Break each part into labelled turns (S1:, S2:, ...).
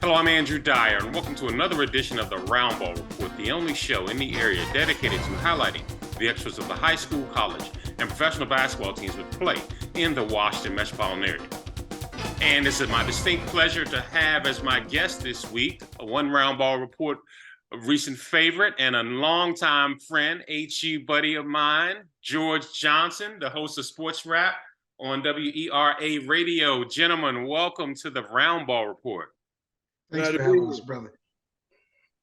S1: Hello, I'm Andrew Dyer, and welcome to another edition of the Roundball Report, the only show in the area dedicated to highlighting the extras of the high school, college, and professional basketball teams that play in the Washington metropolitan area. And this is my distinct pleasure to have as my guest this week, one Roundball Report recent favorite and a longtime friend, HU buddy of mine, George Johnson, the host of Sports Wrap on WERA Radio. Gentlemen, welcome to the Roundball Report.
S2: Thanks for having us, brother.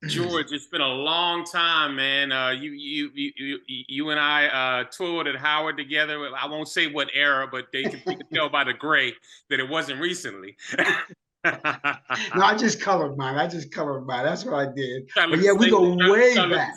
S1: George, it's been a long time, man. You and I toured at Howard together. I won't say what era, but you can tell by the gray that it wasn't recently.
S2: No, I just colored mine. That's what I did. But yeah, we go way back.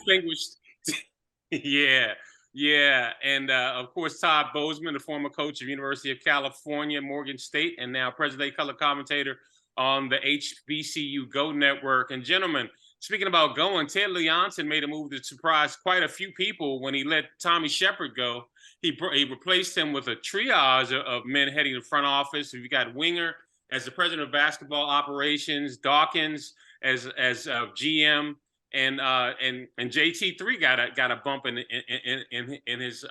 S1: Yeah. And of course, Todd Bozeman, the former coach of University of California, Morgan State, and now present-day color commentator on the HBCU Go Network. And gentlemen, speaking about going, Ted Leonson made a move that surprised quite a few people when he let Tommy Shepard go. He replaced him with a triage of men heading to the front office. You've got Winger as the president of basketball operations, Dawkins as GM, and JT3 got a bump in his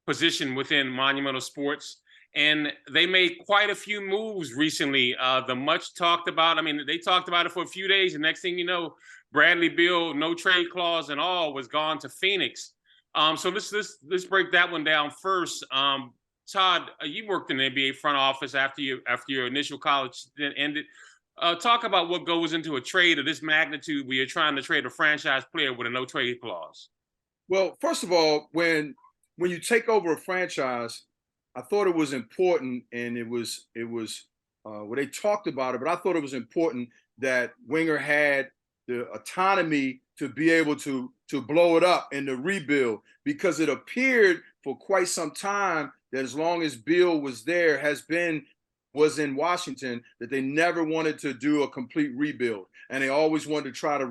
S1: position within Monumental Sports. And they made quite a few moves recently. The much talked about, they talked about it for a few days. And next thing you know, Bradley Beal, no trade clause and all, was gone to Phoenix. So let's break that one down first. Todd, you worked in the NBA front office after your initial college stint ended. Talk about what goes into a trade of this magnitude where you're trying to trade a franchise player with a no trade clause.
S3: Well, first of all, when you take over a franchise, I thought it was important, and it was well, they talked about it, but I thought it was important that Winger had the autonomy to be able to blow it up and to rebuild, because it appeared for quite some time that as long as Bill was there, was in Washington, that they never wanted to do a complete rebuild, and they always wanted to try to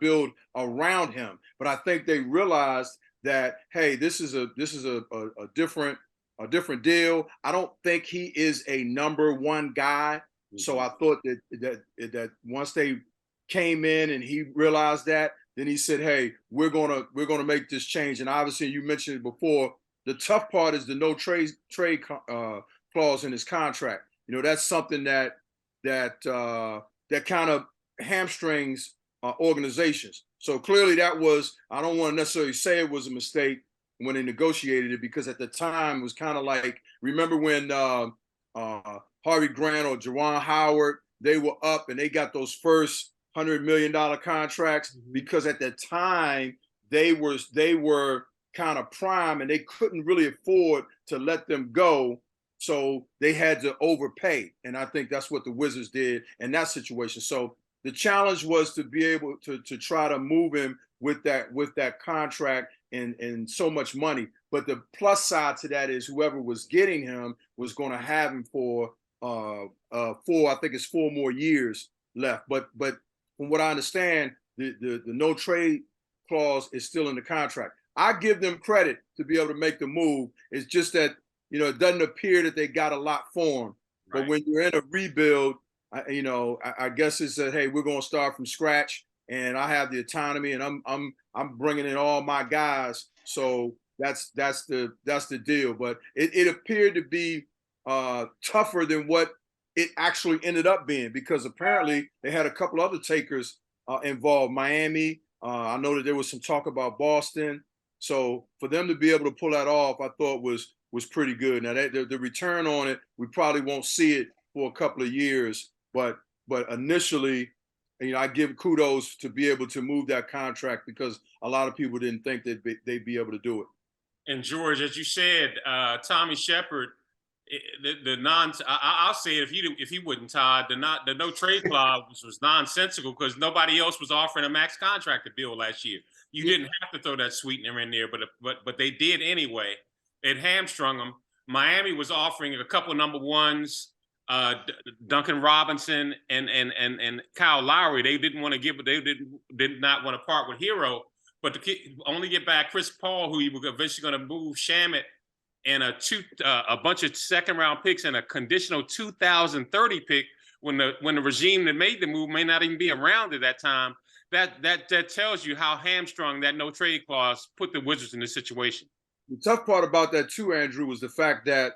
S3: build around him. But I think they realized that, hey, this is a different deal. I don't think he is a number one guy. Mm-hmm. So I thought that once they came in and he realized that, then he said, hey, we're gonna make this change. And obviously, you mentioned it before, the tough part is the no trade clause in his contract. You know, that's something that kind of hamstrings organizations. So clearly that was, I don't want to necessarily say it was a mistake when they negotiated it, because at the time it was kind of like, remember when Harvey Grant or Juwan Howard, they were up and they got those first $100 million contracts, because at the time they were kind of prime and they couldn't really afford to let them go. So they had to overpay. And I think that's what the Wizards did in that situation. So the challenge was to be able to try to move him with that contract and so much money. But the plus side to that is whoever was getting him was going to have him for I think it's 4 more years left. But from what I understand, the no trade clause is still in the contract. I give them credit to be able to make the move. It's just that, you know, it doesn't appear that they got a lot for him. Right. But when you're in a rebuild, I guess it's that, hey, we're going to start from scratch, and I have the autonomy, and I'm bringing in all my guys. So that's the deal. But it appeared to be tougher than what it actually ended up being, because apparently they had a couple other takers involved. Miami. I know that there was some talk about Boston. So for them to be able to pull that off, I thought was pretty good. Now the return on it, we probably won't see it for a couple of years, but initially, you know, I give kudos to be able to move that contract, because a lot of people didn't think that they'd be able to do it.
S1: And George, as you said, Tommy Shepard, I'll say it if he wouldn't, Todd, the no trade clause was nonsensical, because nobody else was offering a max contract to Bill last year. You didn't have to throw that sweetener in there, but they did anyway. It hamstrung them. Miami was offering a couple of number ones, Duncan Robinson and Kyle Lowry. They didn't want to give, did not want to part with Hero, but to only get back Chris Paul, who he was eventually going to move Shamet, and a bunch of second round picks and a conditional 2030 pick, when the regime that made the move may not even be around at that time. That tells you how hamstrung that no trade clause put the Wizards in this situation.
S3: The tough part about that too, Andrew, was the fact that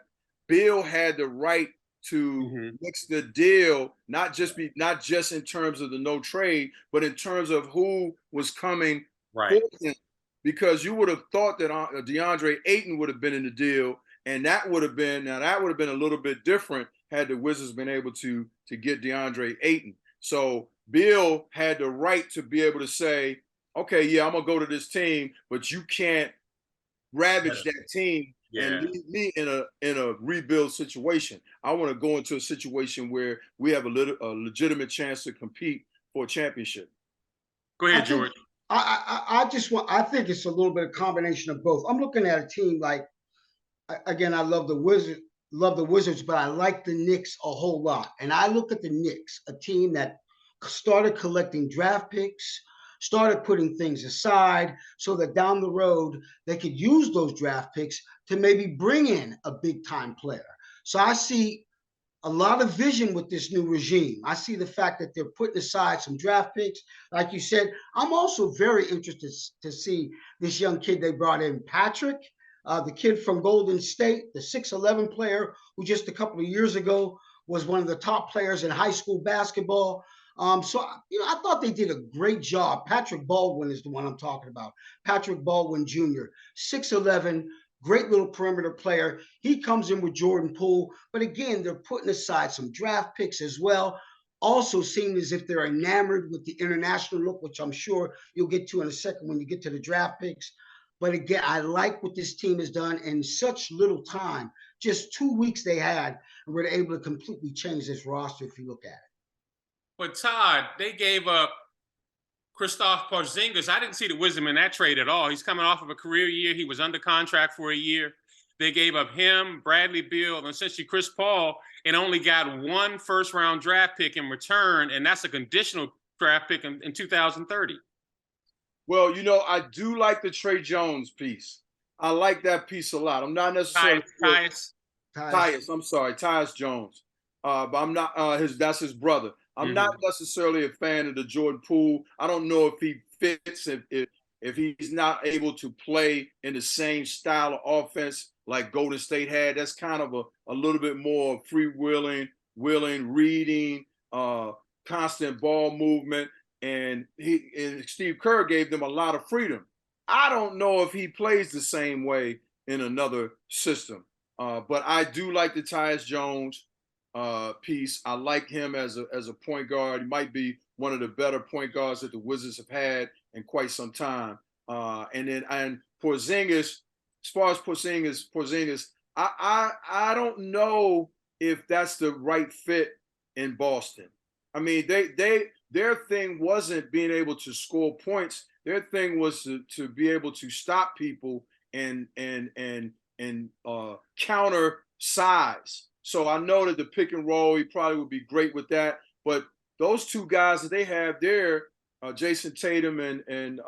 S3: Bill had the right to mix the deal, not just in terms of the no trade, but in terms of who was coming for him. Because you would have thought that DeAndre Ayton would have been in the deal, and that would have been a little bit different had the Wizards been able to get DeAndre Ayton. So Bill had the right to be able to say, okay, yeah, I'm gonna go to this team, but you can't ravage that team and leave me in a rebuild situation. I want to go into a situation where we have a legitimate chance to compete for a championship.
S1: Go ahead, George.
S2: I think it's a little bit of combination of both. I'm looking at a team like, again, I love the Wizards, but I like the Knicks a whole lot. And I look at the Knicks, a team that started collecting draft picks, started putting things aside so that down the road they could use those draft picks to maybe bring in a big time player. So I see a lot of vision with this new regime. I see the fact that they're putting aside some draft picks. Like you said, I'm also very interested to see this young kid they brought in, Patrick, the kid from Golden State, the 6'11" player who just a couple of years ago was one of the top players in high school basketball. So, I thought they did a great job. Patrick Baldwin is the one I'm talking about. Patrick Baldwin Jr., 6'11", great little perimeter player. He comes in with Jordan Poole. But again, they're putting aside some draft picks as well. Also seem as if they're enamored with the international look, which I'm sure you'll get to in a second when you get to the draft picks. But again, I like what this team has done in such little time. Just 2 weeks they had, and were able to completely change this roster if you look at it.
S1: But Todd, they gave up Kristaps Porzingis. I didn't see the wisdom in that trade at all. He's coming off of a career year. He was under contract for a year. They gave up him, Bradley Beal, and essentially Chris Paul, and only got one first-round draft pick in return, and that's a conditional draft pick in 2030.
S3: Well, I do like the Trey Jones piece. I like that piece a lot. I'm not necessarily Tyus. I'm sorry, Tyus Jones. But I'm not that's his brother. I'm not necessarily a fan of the Jordan Poole. I don't know if he fits if he's not able to play in the same style of offense like Golden State had. That's kind of a little bit more freewheeling, reading, constant ball movement. And Steve Kerr gave them a lot of freedom. I don't know if he plays the same way in another system. But I do like the Tyus Jones piece. I like him as a point guard. He might be one of the better point guards that the Wizards have had in quite some time. And Porzingis, as far as Porzingis, I don't know if that's the right fit in Boston. I mean, their thing wasn't being able to score points. Their thing was to be able to stop people and counter size. So I know that the pick and roll, he probably would be great with that. But those two guys that they have there, Jason Tatum and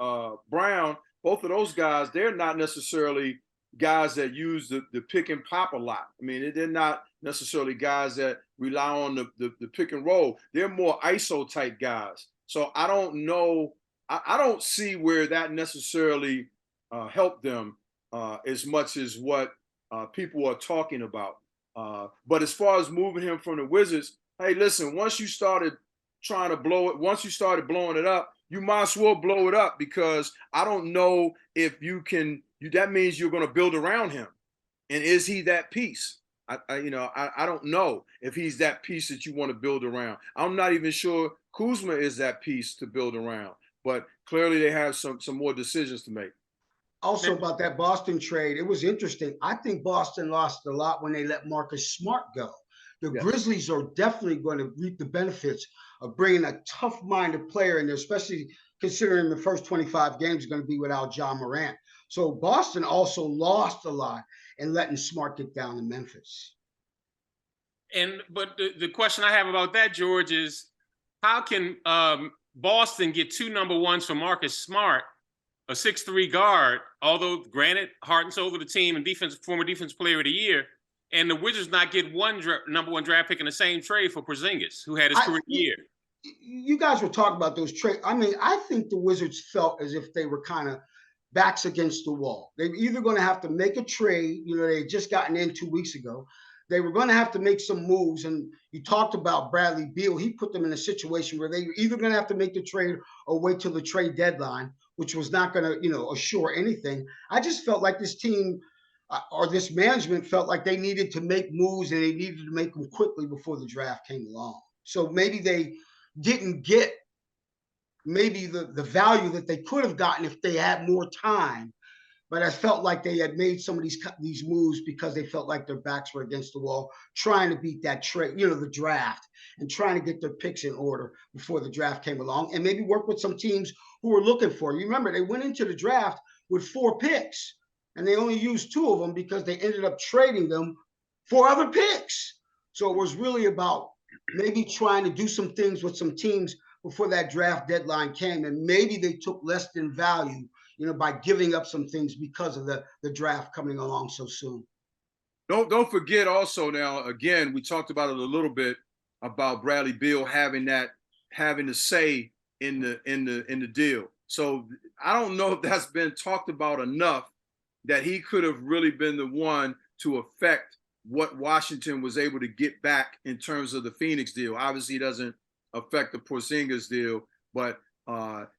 S3: Brown, both of those guys, they're not necessarily guys that use the pick and pop a lot. I mean, they're not necessarily guys that rely on the pick and roll. They're more ISO type guys. So I don't know. I don't see where that necessarily helped them as much as what people are talking about. But as far as moving him from the Wizards, hey, listen, once you started blowing it up, you might as well blow it up, because I don't know if you can. That means you're going to build around him, and is he that piece? I don't know if he's that piece that you want to build around. I'm not even sure Kuzma is that piece to build around, but clearly they have some more decisions to make.
S2: Also about that Boston trade, it was interesting. I think Boston lost a lot when they let Marcus Smart go. The Grizzlies are definitely going to reap the benefits of bringing a tough-minded player in there, especially considering the first 25 games are going to be without John Morant. So Boston also lost a lot in letting Smart get down to Memphis.
S1: But the question I have about that, George, is how can Boston get two number ones for Marcus Smart, a 6'3" guard, although granted, heart and soul of the team and former defensive player of the year, and the Wizards not get number one draft pick in the same trade for Porzingis, who had his career year.
S2: You guys were talking about those trades. I mean, I think the Wizards felt as if they were kind of backs against the wall. They were either going to have to make a trade. They had just gotten in 2 weeks ago. They were going to have to make some moves. And you talked about Bradley Beal. He put them in a situation where they were either going to have to make the trade or wait till the trade deadline, which was not going to, assure anything. I just felt like this team or this management felt like they needed to make moves, and they needed to make them quickly before the draft came along. So maybe they didn't get maybe the value that they could have gotten if they had more time. But I felt like they had made some of these moves because they felt like their backs were against the wall, trying to beat that trade, the draft, and trying to get their picks in order before the draft came along, and maybe work with some teams who were looking for. You remember, they went into the draft with 4 picks, and they only used 2 of them because they ended up trading them for other picks. So it was really about maybe trying to do some things with some teams before that draft deadline came, and maybe they took less than value, by giving up some things because of the draft coming along so soon.
S3: Don't forget also, now again, we talked about it a little bit about Bradley Beal having the say in the deal. So I don't know if that's been talked about enough, that he could have really been the one to affect what Washington was able to get back in terms of the Phoenix deal. Obviously, it doesn't affect the Porzingis deal, but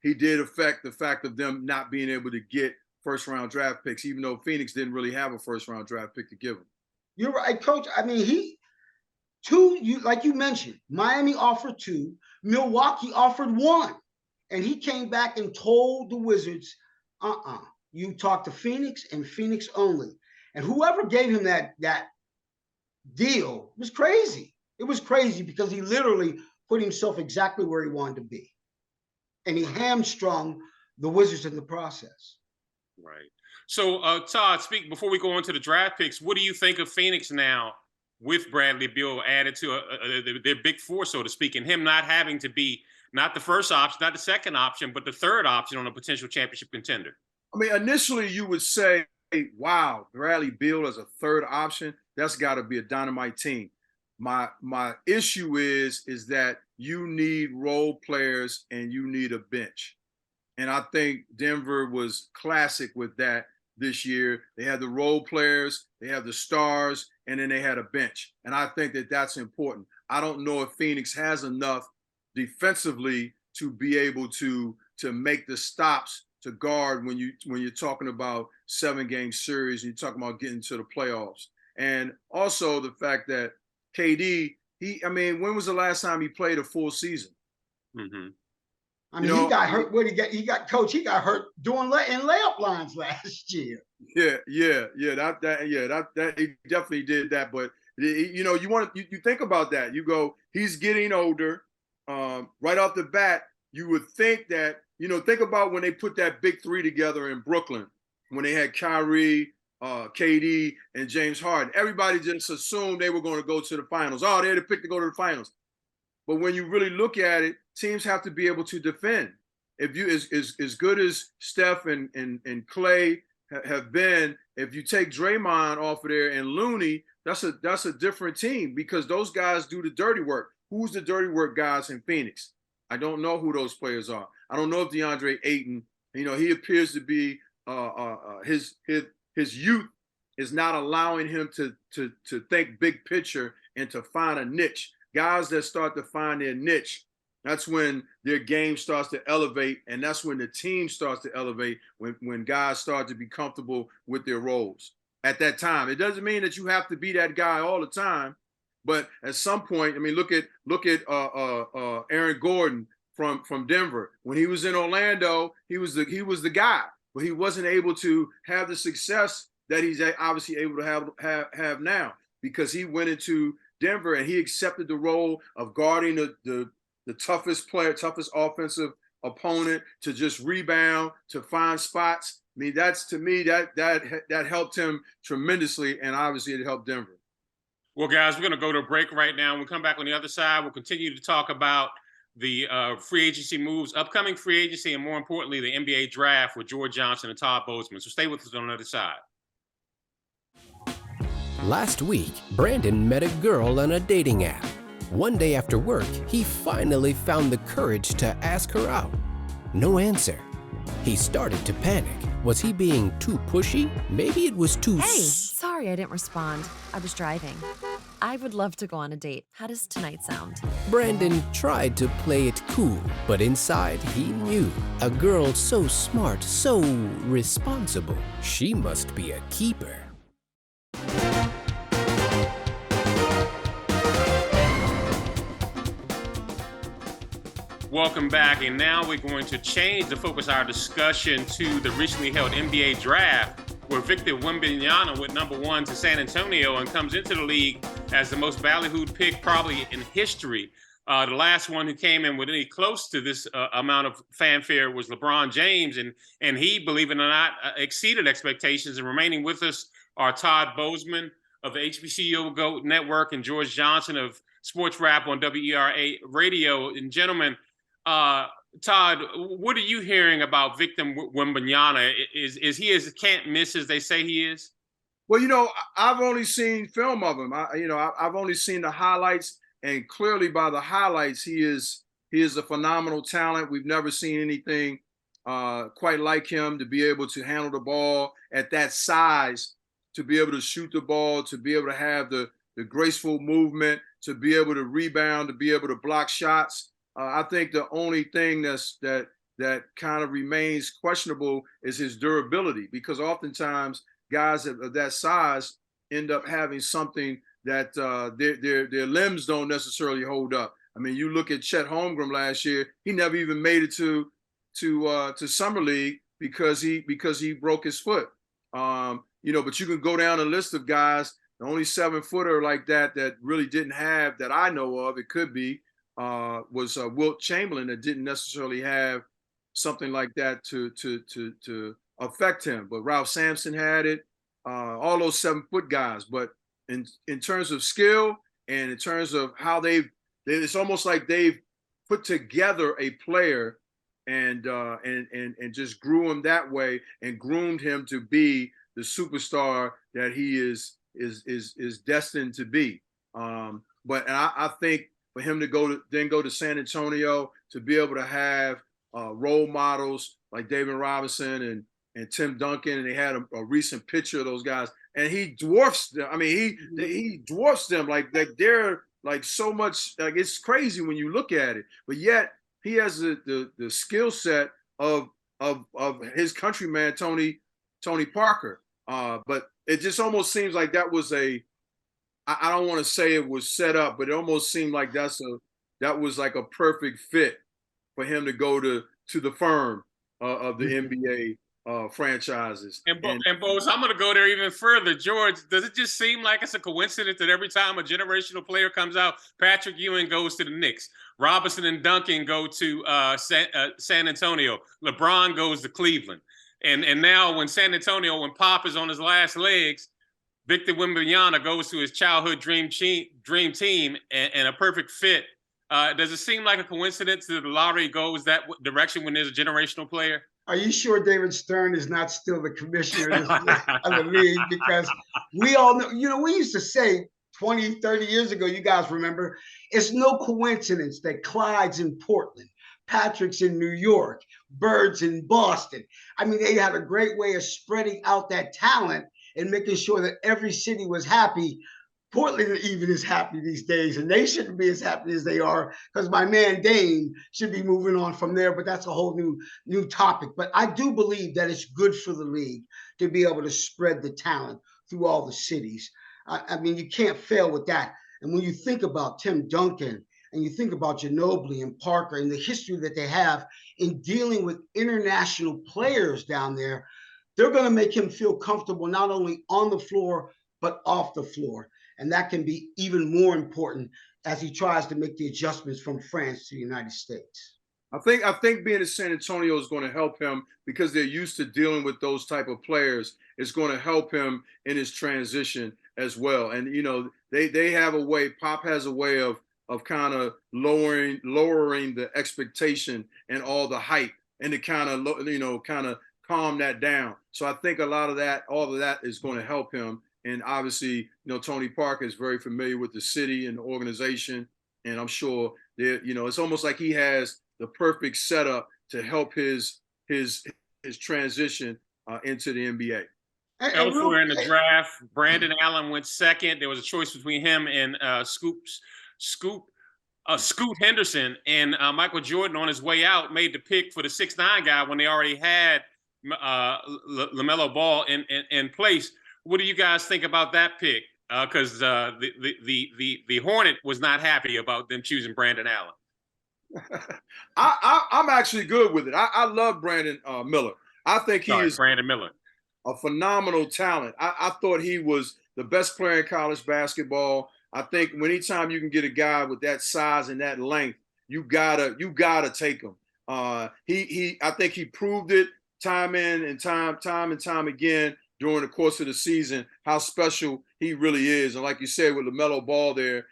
S3: he did affect the fact of them not being able to get first-round draft picks, even though Phoenix didn't really have a first-round draft pick to give him.
S2: You're right, Coach. I mean, like you mentioned, Miami offered 2, Milwaukee offered 1, and he came back and told the Wizards, you talk to Phoenix and Phoenix only. And whoever gave him that deal was crazy. It was crazy because he literally put himself exactly where he wanted to be. And he hamstrung the Wizards in the process.
S1: Right. So, Todd, before we go on to the draft picks, what do you think of Phoenix now with Bradley Beal added to their big 4, so to speak, and him not having to be not the first option, not the second option, but the third option on a potential championship contender?
S3: I mean, initially you would say, wow, Bradley Beal as a third option, that's got to be a dynamite team. My issue is that you need role players and you need a bench. And I think Denver was classic with that this year. They had the role players, they have the stars, and then they had a bench. And I think that that's important. I don't know if Phoenix has enough defensively to be able to make the stops to guard when you're talking about 7-game series and you're talking about getting to the playoffs. And also the fact that KD, when was the last time he played a full season?
S1: Mm-hmm.
S2: I mean, he got hurt. He got hurt doing in layup lines last year.
S3: Yeah. That he definitely did that. But you think about that. You go, he's getting older. Right off the bat, you would think that, think about when they put that big 3 together in Brooklyn, when they had Kyrie, KD, and James Harden. Everybody just assumed they were going to go to the finals. Oh, they had to pick to go to the finals. But when you really look at it, teams have to be able to defend. If you as good as Steph and Clay have been, if you take Draymond off of there and Looney, that's a different team, because those guys do the dirty work. Who's the dirty work guys in Phoenix? I don't know who those players are. I don't know if DeAndre Ayton, he appears to be his youth is not allowing him to think big picture and to find a niche. Guys that start to find their niche, that's when their game starts to elevate, and that's when the team starts to elevate, when guys start to be comfortable with their roles. At that time, it doesn't mean that you have to be that guy all the time, but at some point, look at Aaron Gordon from Denver. When he was in Orlando, he was the guy, but he wasn't able to have the success that he's obviously able to have now, because he went into Denver and he accepted the role of guarding the toughest player, toughest offensive opponent, to just rebound, to find spots. That helped him tremendously, and obviously it helped Denver.
S1: Well, guys, we're going to go to a break right now. When we come back on the other side, we'll continue to talk about the free agency moves, upcoming free agency, and more importantly, the NBA draft with George Johnson and Todd Bozeman. So stay with us on the other side.
S4: Last week, Brandon met a girl on a dating app. One day after work, he finally found the courage to ask her out. No answer. He started to panic. Was he being too pushy? Maybe it was too...
S5: Hey, sorry I didn't respond. I was driving. I would love to go on a date. How does tonight sound?
S4: Brandon tried to play it cool, but inside he knew. A girl so smart, so responsible. She must be a keeper.
S1: Welcome back, and now we're going to change the focus of our discussion to the recently held NBA draft, where Victor Wembanyama went #1 to San Antonio and comes into the league as the most ballyhooed pick probably in history. The last one who came in with any close to this amount of fanfare was LeBron James, and he, believe it or not, exceeded expectations. And remaining with us are Todd Bozeman of the HBCU GOAT Network and George Johnson of Sports Rap on WERA Radio. And gentlemen, Todd, what are you hearing about Victor Wembanyama? Is he as can't miss as they say he is?
S3: Well, I've only seen film of him. I've only seen the highlights, and clearly by the highlights, he is a phenomenal talent. We've never seen anything quite like him, to be able to handle the ball at that size, to be able to shoot the ball, to be able to have the graceful movement, to be able to rebound, to be able to block shots. I think the only thing that kind of remains questionable is his durability, because oftentimes guys of that size end up having something that their limbs don't necessarily hold up. I mean, you look at Chet Holmgren last year; he never even made it to summer league because he broke his foot. But you can go down a list of guys. The only 7-footer like that really didn't have, that I know of, it could be, was Wilt Chamberlain, that didn't necessarily have something like that to affect him. But Ralph Sampson had it, all those 7-foot guys. But in terms of skill and in terms of how it's almost like they've put together a player and just grew him that way and groomed him to be the superstar that he is destined to be. But I think for him to go to San Antonio, to be able to have role models like David Robinson and Tim Duncan, and they had a recent picture of those guys, and he dwarfs them. I mean, he dwarfs them like they're like so much, like it's crazy when you look at it. But yet he has the skill set of his countryman Tony Parker. But it just almost seems like that was I don't want to say it was set up, but it almost seemed like that was like a perfect fit for him to go to the firm of the NBA franchises.
S1: And Bose, I'm going to go there even further. George, does it just seem like it's a coincidence that every time a generational player comes out, Patrick Ewing goes to the Knicks, Robinson and Duncan go to San Antonio, LeBron goes to Cleveland, and now when Pop is on his last legs, Victor Wembanyama goes to his childhood dream team and a perfect fit. Does it seem like a coincidence that the lottery goes that direction when there's a generational player?
S2: Are you sure David Stern is not still the commissioner of the league? Because we all know, we used to say 20, 30 years ago, you guys remember, it's no coincidence that Clyde's in Portland, Patrick's in New York, Bird's in Boston. I mean, they had a great way of spreading out that talent and making sure that every city was happy. Portland even is happy these days, and they shouldn't be as happy as they are, because my man Dame should be moving on from there, but that's a whole new topic. But I do believe that it's good for the league to be able to spread the talent through all the cities. I mean, you can't fail with that. And when you think about Tim Duncan and you think about Ginobili and Parker and the history that they have in dealing with international players down there, they're going to make him feel comfortable not only on the floor, but off the floor. And that can be even more important as he tries to make the adjustments from France to the United States.
S3: I think being in San Antonio is going to help him, because they're used to dealing with those type of players. It's going to help him in his transition as well. And, they have a way, Pop has a way of kind of lowering the expectation and all the hype, and to kind of calm that down. So I think all of that is going to help him. And obviously, Tony Parker is very familiar with the city and the organization. And I'm sure that, it's almost like he has the perfect setup to help his transition into the NBA.
S1: Elsewhere in the draft, Brandon Allen went second. There was a choice between him and Scoot Henderson, and Michael Jordan on his way out made the pick for the 6'9" guy when they already had LaMelo Ball in place. What do you guys think about that pick? Because the Hornet was not happy about them choosing Brandon Allen.
S3: I'm actually good with it. I love Brandon Miller. I think he is
S1: Brandon Miller,
S3: a phenomenal talent. I thought he was the best player in college basketball. I think anytime you can get a guy with that size and that length, you gotta take him. I think he proved it time and time again during the course of the season how special he really is. And like you said, with LaMelo Ball there,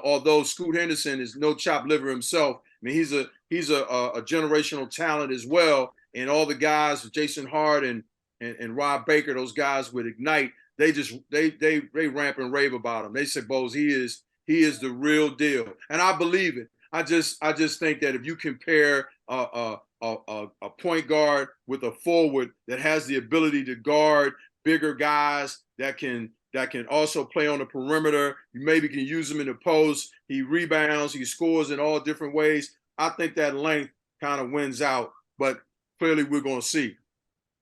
S3: although Scoot Henderson is no chopped liver himself, I mean he's a generational talent as well. And all the guys, Jason Hart and Rob Baker, those guys with Ignite, they ramp and rave about him. They say, Bose, he is the real deal, and I believe it. I just think that if you compare a point guard with a forward that has the ability to guard bigger guys that can also play on the perimeter, you maybe can use him in the post. He rebounds, he scores in all different ways. I think that length kind of wins out, but clearly we're going to see.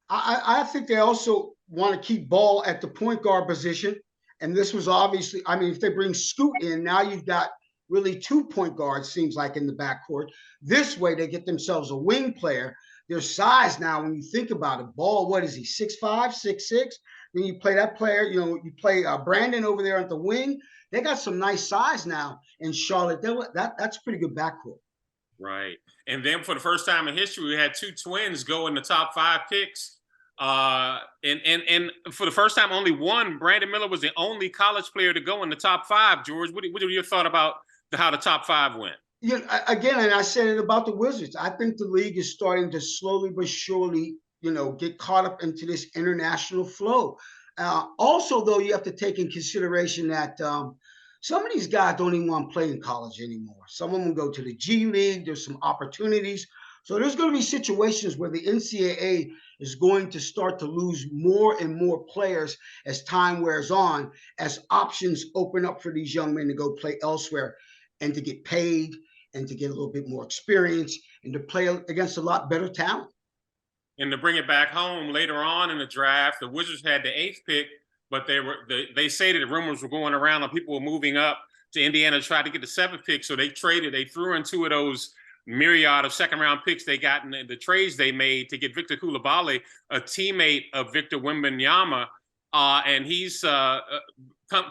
S2: I think they also want to keep Ball at the point guard position. And this was obviously, I mean, if they bring Scoot in, now you've got really 2 point guards, seems like, in the backcourt. This way, they get themselves a wing player. Their size now, when you think about it, Ball, what is he, 6'5", 6'6"? Then you play that player, you play Brandon over there at the wing. They got some nice size now in Charlotte. That's a pretty good backcourt.
S1: Right. And then for the first time in history, we had 2 twins go in the top 5 picks. And for the first time, only one, Brandon Miller, was the only college player to go in the top 5. George, what are your thoughts about how the top 5 went?
S2: Again, and I said it about the Wizards. I think the league is starting to slowly but surely, get caught up into this international flow. Also, though, you have to take in consideration that some of these guys don't even want to play in college anymore. Some of them go to the G League. There's some opportunities. So there's going to be situations where the NCAA is going to start to lose more and more players as time wears on, as options open up for these young men to go play elsewhere and to get paid and to get a little bit more experience and to play against a lot better talent.
S1: And to bring it back home, later on in the draft, the Wizards had the 8th pick, but they say that the rumors were going around and people were moving up to Indiana to try to get the 7th pick. So they threw in 2 of those myriad of second-round picks they got in the trades they made to get Victor Coulibaly, a teammate of Victor Wembanyama, and he's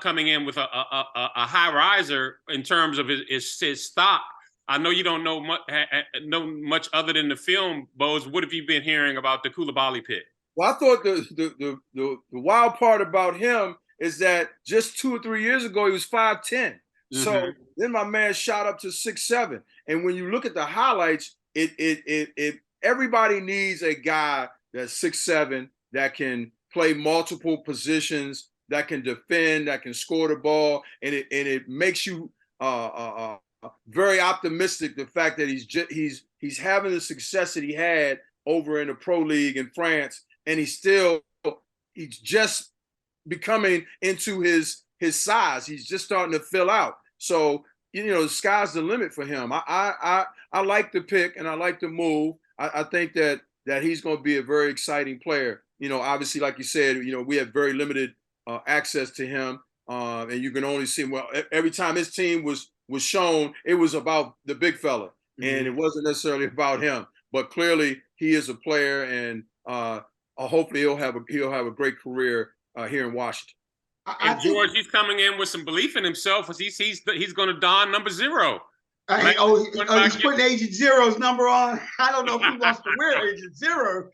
S1: coming in with a high riser in terms of his stock. I know you don't know much other than the film, Bose. What have you been hearing about the Coulibaly pick?
S3: Well, I thought the wild part about him is that just 2 or 3 years ago he was 5'10". Mm-hmm. So then my man shot up to 6'7". And when you look at the highlights, it everybody needs a guy that's 6'7", that can play multiple positions, that can defend, that can score the ball, and it makes you very optimistic, the fact that he's having the success that he had over in the pro league in France, and he's just becoming into his size. He's just starting to fill out. So the sky's the limit for him. I like the pick and I like the move. I think that he's going to be a very exciting player. Obviously, like you said, we have very limited access to him, and you can only see him. Well, every time his team was shown, it was about the big fella, and it wasn't necessarily about him. But clearly, he is a player, and hopefully he'll have a great career here in Washington.
S1: And George, he's coming in with some belief in himself. He's going to don number 0.
S2: He's putting Agent Zero's number on. I don't know if he wants to wear Agent Zero,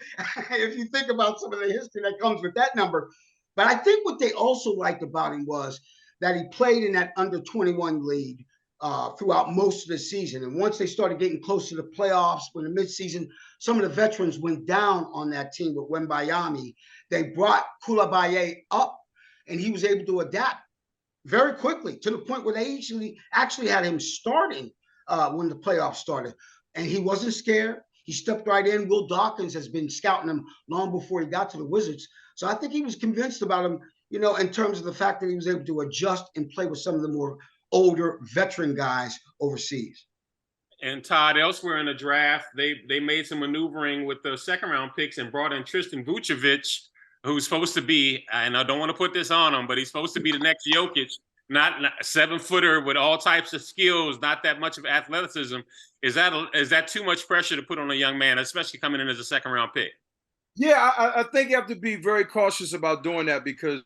S2: if you think about some of the history that comes with that number. But I think what they also liked about him was that he played in that under-21 league throughout most of the season. And once they started getting close to the playoffs, when the midseason, some of the veterans went down on that team with Wembanyama. They brought Coulibaly up and he was able to adapt very quickly to the point where they actually had him starting when the playoffs started, and he wasn't scared. He stepped right in. Will Dawkins has been scouting him long before he got to the Wizards, so I think he was convinced about him, you know, in terms of the fact that he was able to adjust and play with some of the more older veteran guys overseas.
S1: And Todd, elsewhere in the draft, they made some maneuvering with the second round picks and brought in Tristan Vucevic, who's supposed to be, and I don't want to put this on him, but he's supposed to be the next Jokic, not 7-footer with all types of skills, not that much of athleticism. Is that too much pressure to put on a young man, especially coming in as a second round pick?
S3: Yeah, I think you have to be very cautious about doing that because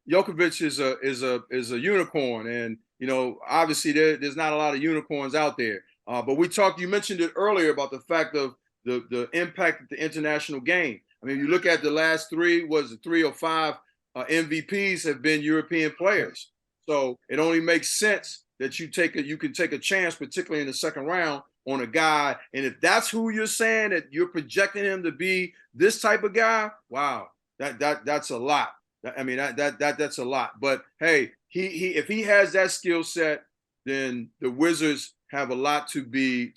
S3: Jokovic is a unicorn, and you know, obviously there's not a lot of unicorns out there. But you mentioned it earlier about the fact of the impact of the international game. I mean, you look at the last 3 or 5 MVPs have been European players. So it only makes sense that you can take a chance, particularly in the second round, on a guy. And if that's who you're saying that you're projecting him to be, this type of guy, wow, that's a lot. I mean, that's a lot. But hey, if he has that skill set, then the Wizards have a lot to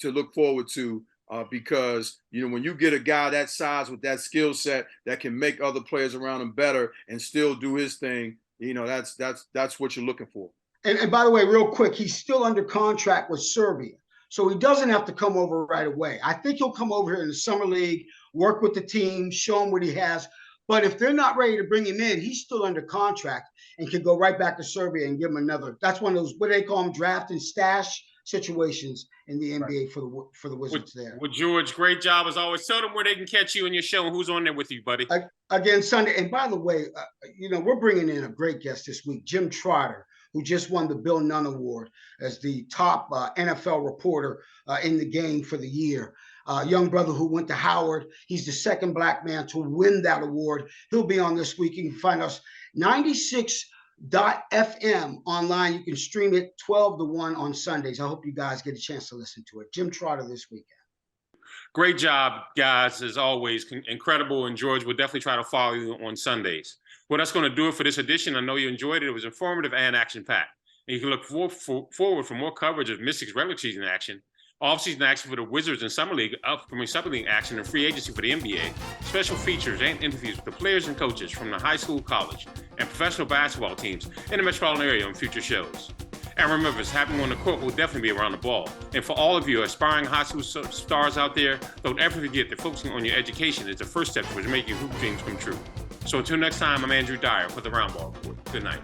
S3: look forward to. Because, you know, when you get a guy that size with that skill set that can make other players around him better and still do his thing, you know, that's what you're looking for.
S2: And by the way, real quick, he's still under contract with Serbia, so he doesn't have to come over right away. I think he'll come over here in the summer league, work with the team, show him what he has. But if they're not ready to bring him in, he's still under contract and can go right back to Serbia and give him another. That's one of those, what they call them, draft and stash situations in the NBA for the Wizards there.
S1: Well, George, great job as always. Tell them where they can catch you in your show and who's on there with you, buddy.
S2: Again, Sunday. And by the way, you know, we're bringing in a great guest this week, Jim Trotter, who just won the Bill Nunn Award as the top NFL reporter in the game for the year. Young brother who went to Howard. He's the second Black man to win that award. He'll be on this week. You can find us 96.fm online. You can stream it 12 to 1 on Sundays. I hope you guys get a chance to listen to it. Jim Trotter this weekend.
S1: Great job, guys, as always. Incredible. And George, we'll definitely try to follow you on Sundays. Well, that's going to do it for this edition. I know you enjoyed it. It was informative and action-packed. And you can look forward for more coverage of Mystics regular season action, off-season action for the Wizards and Summer League, upcoming Summer League action, and free agency for the NBA, special features and interviews with the players and coaches from the high school, college, and professional basketball teams in the metropolitan area on future shows. And remember, it's happening on the court will definitely be around the ball. And for all of you aspiring high school stars out there, don't ever forget that focusing on your education is the first step towards making your hoop dreams come true. So until next time, I'm Andrew Dyer for the Roundball Report. Good night.